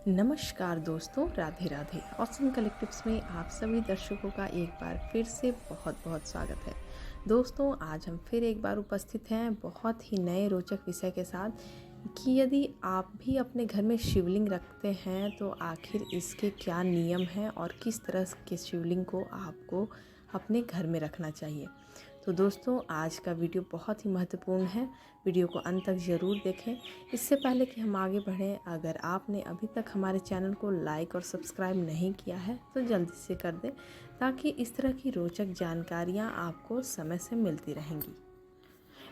नमस्कार दोस्तों, Radhe Radhe. Awesome collectives में आप सभी दर्शकों का एक बार फिर से बहुत बहुत स्वागत है। दोस्तों, आज हम फिर एक बार उपस्थित हैं बहुत ही नए रोचक विषय के साथ कि यदि आप भी अपने घर में शिवलिंग रखते हैं तो आखिर इसके क्या नियम हैं और किस तरह के शिवलिंग को आपको अपने घर में रखना चाहिए। तो दोस्तों, आज का वीडियो बहुत ही महत्वपूर्ण है। वीडियो को अंत तक ज़रूर देखें। इससे पहले कि हम आगे बढ़ें, अगर आपने अभी तक हमारे चैनल को लाइक और सब्सक्राइब नहीं किया है तो जल्दी से कर दें, ताकि इस तरह की रोचक जानकारियाँ आपको समय से मिलती रहेंगी।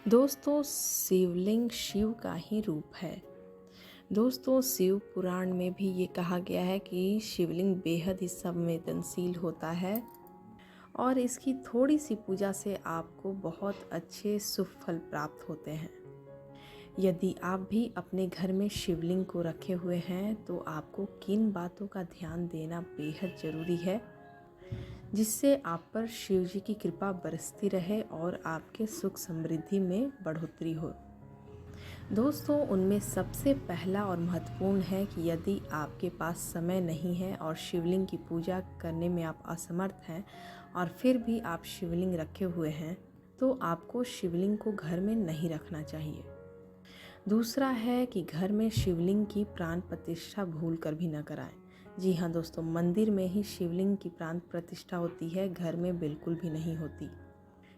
दोस्तों, शिवलिंग शिव का ही रूप है। दोस्तों, शिव पुराण में भी ये कहा गया है कि शिवलिंग बेहद ही संवेदनशील होता है और इसकी थोड़ी सी पूजा से आपको बहुत अच्छे शुभ फल प्राप्त होते हैं। यदि आप भी अपने घर में शिवलिंग को रखे हुए हैं तो आपको किन बातों का ध्यान देना बेहद ज़रूरी है, जिससे आप पर शिव जी की कृपा बरसती रहे और आपके सुख समृद्धि में बढ़ोतरी हो। दोस्तों, उनमें सबसे पहला और महत्वपूर्ण है कि यदि आपके पास समय नहीं है और शिवलिंग की पूजा करने में आप असमर्थ हैं और फिर भी आप शिवलिंग रखे हुए हैं तो आपको शिवलिंग को घर में नहीं रखना चाहिए। दूसरा है कि घर में शिवलिंग की प्राण प्रतिष्ठा भूल कर भी न कराएं। जी हाँ दोस्तों, मंदिर में ही शिवलिंग की प्राण प्रतिष्ठा होती है, घर में बिल्कुल भी नहीं होती।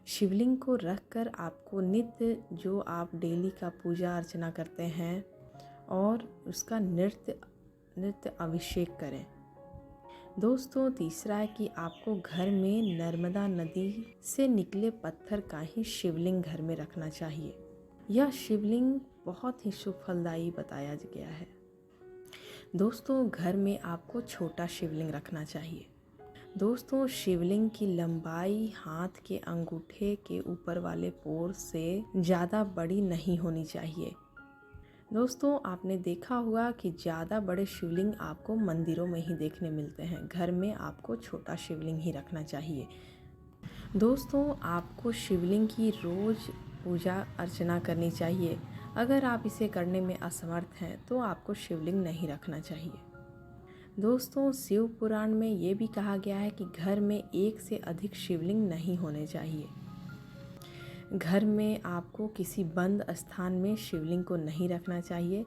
शिवलिंग को रखकर आपको नित्य जो आप डेली का पूजा अर्चना करते हैं और उसका नित्य अभिषेक करें। दोस्तों, तीसरा है कि आपको घर में नर्मदा नदी से निकले पत्थर का ही शिवलिंग घर में रखना चाहिए। यह शिवलिंग बहुत ही शुभ फलदायी बताया गया है। दोस्तों, घर में आपको छोटा शिवलिंग रखना चाहिए। दोस्तों, शिवलिंग की लंबाई हाथ के अंगूठे के ऊपर वाले पोर से ज़्यादा बड़ी नहीं होनी चाहिए। दोस्तों, आपने देखा होगा कि ज़्यादा बड़े शिवलिंग आपको मंदिरों में ही देखने मिलते हैं। घर में आपको छोटा शिवलिंग ही रखना चाहिए। दोस्तों, आपको शिवलिंग की रोज़ पूजा अर्चना करनी चाहिए। अगर आप इसे करने में असमर्थ हैं तो आपको शिवलिंग नहीं रखना चाहिए। दोस्तों, शिव पुराण में ये भी कहा गया है कि घर में एक से अधिक शिवलिंग नहीं होने चाहिए। घर में आपको किसी बंद स्थान में शिवलिंग को नहीं रखना चाहिए।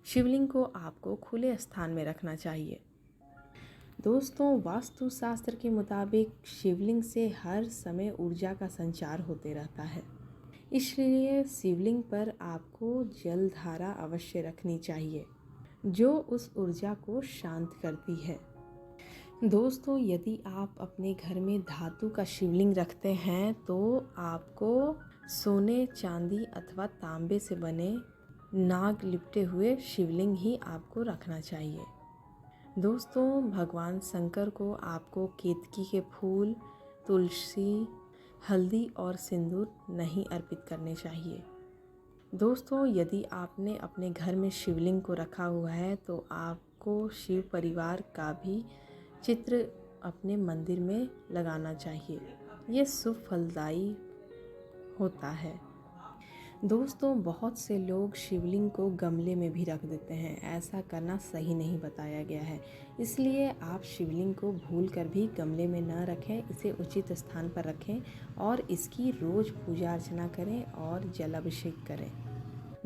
शिवलिंग को आपको खुले स्थान में रखना चाहिए। दोस्तों, वास्तुशास्त्र के मुताबिक शिवलिंग से हर समय ऊर्जा का संचार होते रहता है, इसलिए शिवलिंग पर आपको जल धारा अवश्य रखनी चाहिए जो उस ऊर्जा को शांत करती है। दोस्तों, यदि आप अपने घर में धातु का शिवलिंग रखते हैं तो आपको सोने, चांदी अथवा तांबे से बने नाग लिपटे हुए शिवलिंग ही आपको रखना चाहिए। दोस्तों, भगवान शंकर को आपको केतकी के फूल, तुलसी, हल्दी और सिंदूर नहीं अर्पित करने चाहिए। दोस्तों, यदि आपने अपने घर में शिवलिंग को रखा हुआ है तो आपको शिव परिवार का भी चित्र अपने मंदिर में लगाना चाहिए। ये शुभ फलदायी होता है। दोस्तों, बहुत से लोग शिवलिंग को गमले में भी रख देते हैं। ऐसा करना सही नहीं बताया गया है, इसलिए आप शिवलिंग को भूल कर भी गमले में न रखें। इसे उचित स्थान पर रखें और इसकी रोज़ पूजा अर्चना करें और जलाभिषेक करें।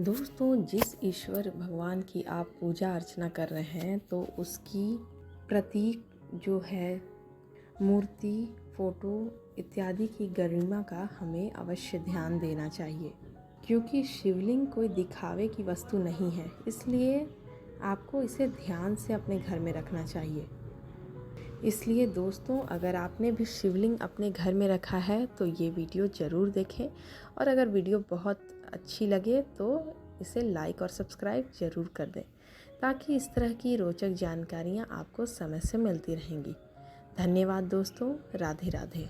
दोस्तों, जिस ईश्वर भगवान की आप पूजा अर्चना कर रहे हैं तो उसकी प्रतीक जो है, मूर्ति, फोटो इत्यादि की गरिमा का हमें अवश्य ध्यान देना चाहिए, क्योंकि शिवलिंग कोई दिखावे की वस्तु नहीं है। इसलिए आपको इसे ध्यान से अपने घर में रखना चाहिए। इसलिए दोस्तों, अगर आपने भी शिवलिंग अपने घर में रखा है तो ये वीडियो ज़रूर देखें और अगर वीडियो बहुत अच्छी लगे तो इसे लाइक और सब्सक्राइब ज़रूर कर दें, ताकि इस तरह की रोचक जानकारियाँ आपको समय से मिलती रहेंगी। धन्यवाद दोस्तों, राधे राधे।